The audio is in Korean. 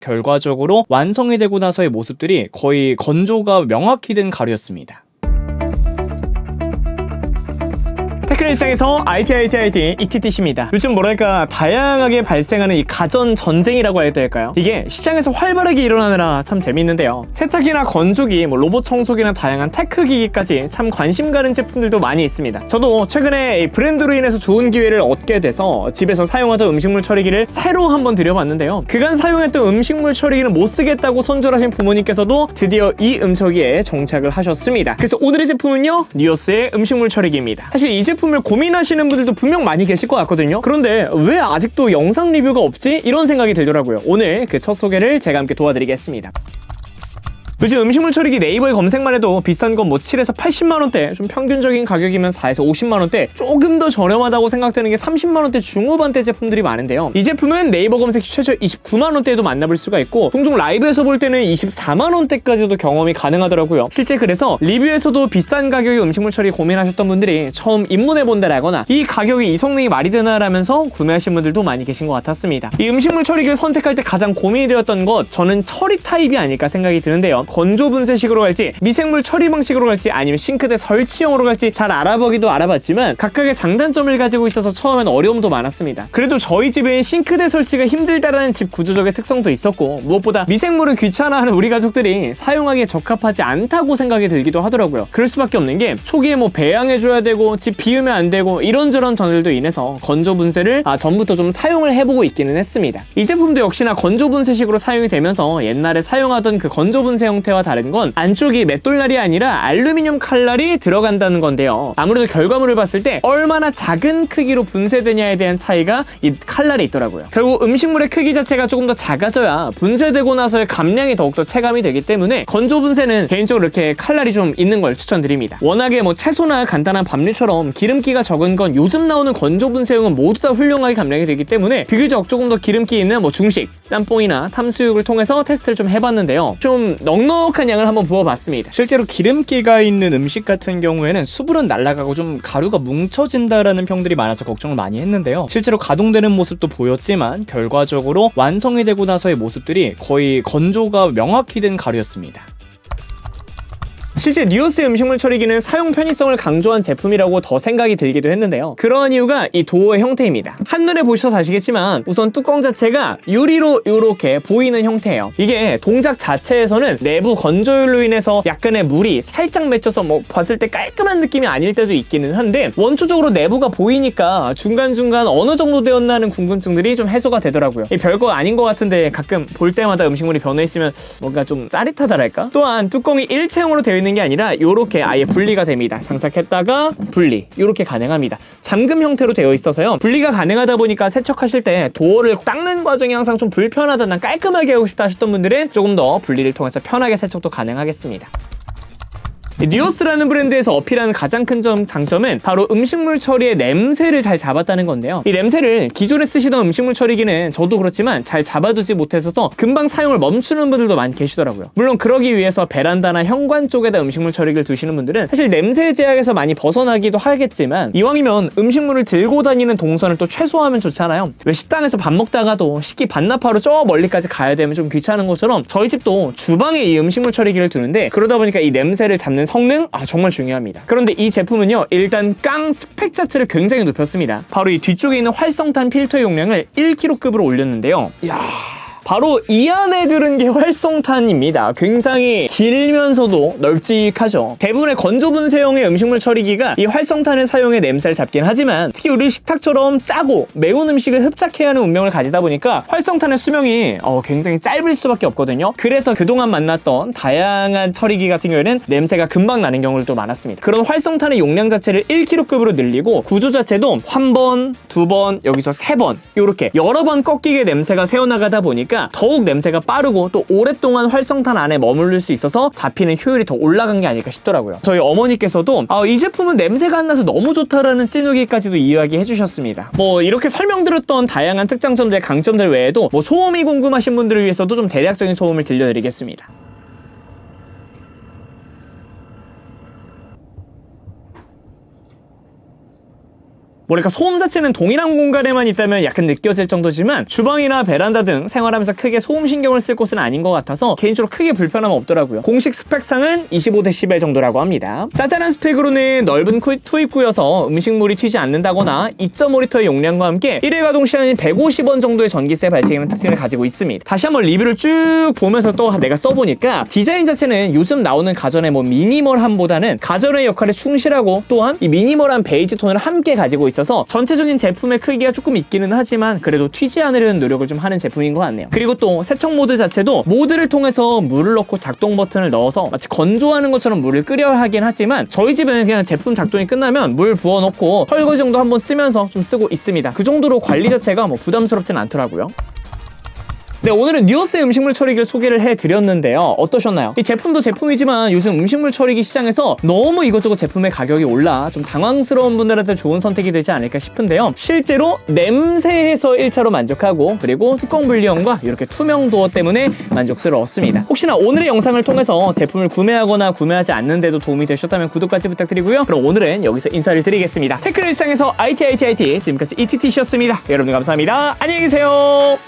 결과적으로 완성이 되고 나서의 모습들이 거의 건조가 명확히 된 가루였습니다. 테크는 일상에서 IT ETTC입니다. 요즘 뭐랄까 다양하게 발생하는 이 가전 전쟁이라고 해야 될까요? 이게 시장에서 활발하게 일어나느라 참 재밌는데요. 세탁기나 건조기, 로봇 청소기나 다양한 테크 기기까지 참 관심 가는 제품들도 많이 있습니다. 저도 최근에 이 브랜드로 인해서 좋은 기회를 얻게 돼서 집에서 사용하던 음식물 처리기를 새로 한번 들여봤는데요. 그간 사용했던 음식물 처리기는 못 쓰겠다고 손절하신 부모님께서도 드디어 이 음처기에 정착을 하셨습니다. 그래서 오늘의 제품은요, 뉴오스의 음식물 처리기입니다. 사실 이 제품을 고민하시는 분들도 분명 많이 계실 것 같거든요. 그런데 왜 아직도 영상 리뷰가 없지? 이런 생각이 들더라고요. 오늘 그 첫 소개를 제가 함께 도와드리겠습니다. 요즘 음식물 처리기 네이버에 검색만 해도 비싼 건 7에서 80만원대, 좀 평균적인 가격이면 4에서 50만원대, 조금 더 저렴하다고 생각되는 게 30만원대 중후반대 제품들이 많은데요. 이 제품은 네이버 검색 시 최저 29만원대에도 만나볼 수가 있고, 종종 라이브에서 볼 때는 24만원대까지도 경험이 가능하더라고요. 실제 그래서 리뷰에서도 비싼 가격의 음식물 처리 고민하셨던 분들이 처음 입문해본다라거나 이 가격이 이 성능이 말이 되나라면서 구매하신 분들도 많이 계신 것 같았습니다. 이 음식물 처리기를 선택할 때 가장 고민이 되었던 것, 저는 처리 타입이 아닐까 생각이 드는데요. 건조 분쇄식으로 갈지, 미생물 처리 방식으로 갈지, 아니면 싱크대 설치형으로 갈지 잘 알아보기도 알아봤지만 각각의 장단점을 가지고 있어서 처음엔 어려움도 많았습니다. 그래도 저희 집엔 싱크대 설치가 힘들다라는 집 구조적인 특성도 있었고, 무엇보다 미생물은 귀찮아하는 우리 가족들이 사용하기에 적합하지 않다고 생각이 들기도 하더라고요. 그럴 수밖에 없는 게 초기에 배양해줘야 되고 집 비우면 안 되고 이런저런 전들도 인해서 건조 분쇄를 전부터 좀 사용을 해보고 있기는 했습니다. 이 제품도 역시나 건조 분쇄식으로 사용이 되면서 옛날에 사용하던 그 건조 분쇄 형태와 다른 건 안쪽이 맷돌날이 아니라 알루미늄 칼날이 들어간다는 건데요. 아무래도 결과물을 봤을 때 얼마나 작은 크기로 분쇄되냐에 대한 차이가 이 칼날에 있더라고요. 결국 음식물의 크기 자체가 조금 더 작아져야 분쇄되고 나서의 감량이 더욱더 체감이 되기 때문에 건조 분쇄는 개인적으로 이렇게 칼날이 좀 있는 걸 추천드립니다. 워낙에 채소나 간단한 밥류처럼 기름기가 적은 건 요즘 나오는 건조 분쇄용은 모두 다 훌륭하게 감량이 되기 때문에 비교적 조금 더 기름기 있는 중식, 짬뽕이나 탕수육을 통해서 테스트를 좀 해봤는데요. 좀 넉넉한 양을 한번 부어봤습니다. 실제로 기름기가 있는 음식 같은 경우에는 수분은 날아가고 좀 가루가 뭉쳐진다라는 평들이 많아서 걱정을 많이 했는데요. 실제로 가동되는 모습도 보였지만 결과적으로 완성이 되고 나서의 모습들이 거의 건조가 명확히 된 가루였습니다. 실제 뉴오스의 음식물 처리기는 사용 편의성을 강조한 제품이라고 더 생각이 들기도 했는데요. 그러한 이유가 이 도어의 형태입니다. 한눈에 보셔서 아시겠지만 우선 뚜껑 자체가 유리로 이렇게 보이는 형태예요. 이게 동작 자체에서는 내부 건조율로 인해서 약간의 물이 살짝 맺혀서 봤을 때 깔끔한 느낌이 아닐 때도 있기는 한데, 원초적으로 내부가 보이니까 중간중간 어느 정도 되었나 하는 궁금증들이 좀 해소가 되더라고요. 별거 아닌 것 같은데 가끔 볼 때마다 음식물이 변해있으면 뭔가 좀 짜릿하다랄까? 또한 뚜껑이 일체형으로 되어 있는 게 아니라 이렇게 아예 분리가 됩니다. 장착했다가 분리, 이렇게 가능합니다. 잠금 형태로 되어 있어서요, 분리가 가능하다 보니까 세척하실 때 도어를 닦는 과정이 항상 좀 불편하다, 난 깔끔하게 하고 싶다 하셨던 분들은 조금 더 분리를 통해서 편하게 세척도 가능하겠습니다. 뉴오스라는 브랜드에서 어필하는 가장 큰 장점은 바로 음식물 처리의 냄새를 잘 잡았다는 건데요. 이 냄새를 기존에 쓰시던 음식물 처리기는 저도 그렇지만 잘 잡아두지 못해서 금방 사용을 멈추는 분들도 많이 계시더라고요. 물론 그러기 위해서 베란다나 현관 쪽에다 음식물 처리기를 두시는 분들은 사실 냄새 제약에서 많이 벗어나기도 하겠지만, 이왕이면 음식물을 들고 다니는 동선을 또 최소화하면 좋잖아요. 왜 식당에서 밥 먹다가도 식기 반납하러 저 멀리까지 가야 되면 좀 귀찮은 것처럼 저희 집도 주방에 이 음식물 처리기를 두는데, 그러다 보니까 이 냄새를 잡는 성능 정말 중요합니다. 그런데 이 제품은요, 일단 깡 스펙 자체를 굉장히 높였습니다. 바로 이 뒤쪽에 있는 활성탄 필터 용량을 1kg급으로 올렸는데요. 이야, 바로 이 안에 들은 게 활성탄입니다. 굉장히 길면서도 널찍하죠. 대부분의 건조 분쇄형의 음식물 처리기가 이 활성탄을 사용해 냄새를 잡긴 하지만, 특히 우리 식탁처럼 짜고 매운 음식을 흡착해야 하는 운명을 가지다 보니까 활성탄의 수명이 굉장히 짧을 수밖에 없거든요. 그래서 그동안 만났던 다양한 처리기 같은 경우에는 냄새가 금방 나는 경우도 많았습니다. 그런 활성탄의 용량 자체를 1kg급으로 늘리고, 구조 자체도 한 번, 두 번, 여기서 세 번, 이렇게 여러 번 꺾이게 냄새가 새어나가다 보니까 더욱 냄새가 빠르고 또 오랫동안 활성탄 안에 머무를 수 있어서 잡히는 효율이 더 올라간 게 아닐까 싶더라고요. 저희 어머니께서도 이 제품은 냄새가 안 나서 너무 좋다라는 찌누기까지도 이야기해 주셨습니다. 이렇게 설명드렸던 다양한 특장점들, 강점들 외에도 소음이 궁금하신 분들을 위해서도 좀 대략적인 소음을 들려드리겠습니다. 뭐랄까 소음 자체는 동일한 공간에만 있다면 약간 느껴질 정도지만 주방이나 베란다 등 생활하면서 크게 소음 신경을 쓸 곳은 아닌 것 같아서 개인적으로 크게 불편함은 없더라고요. 공식 스펙상은 25dB 정도라고 합니다. 짜잘한 스펙으로는 넓은 투입구여서 음식물이 튀지 않는다거나 2.5L의 용량과 함께 1회 가동 시간이 150원 정도의 전기세 발생이라는 특징을 가지고 있습니다. 다시 한번 리뷰를 쭉 보면서 또 내가 써보니까 디자인 자체는 요즘 나오는 가전의 뭐 미니멀함보다는 가전의 역할에 충실하고 또한 이 미니멀한 베이지 톤을 함께 가지고 있어서 전체적인 제품의 크기가 조금 있기는 하지만 그래도 튀지 않으려는 노력을 좀 하는 제품인 것 같네요. 그리고 또 세척 모드 자체도 모드를 통해서 물을 넣고 작동 버튼을 넣어서 마치 건조하는 것처럼 물을 끓여야 하긴 하지만 저희 집은 그냥 제품 작동이 끝나면 물 부어 넣고 설거지 정도 한번 쓰면서 좀 쓰고 있습니다. 그 정도로 관리 자체가 뭐 부담스럽진 않더라고요. 네, 오늘은 뉴어스의 음식물 처리기를 소개를 해드렸는데요. 어떠셨나요? 이 제품도 제품이지만 요즘 음식물 처리기 시장에서 너무 이것저것 제품의 가격이 올라 좀 당황스러운 분들한테 좋은 선택이 되지 않을까 싶은데요. 실제로 냄새에서 1차로 만족하고 그리고 뚜껑 분리형과 이렇게 투명 도어 때문에 만족스러웠습니다. 혹시나 오늘의 영상을 통해서 제품을 구매하거나 구매하지 않는데도 도움이 되셨다면 구독까지 부탁드리고요. 그럼 오늘은 여기서 인사를 드리겠습니다. 테크일상에서 IT 지금까지 ETT씨였습니다. 여러분 감사합니다. 안녕히 계세요.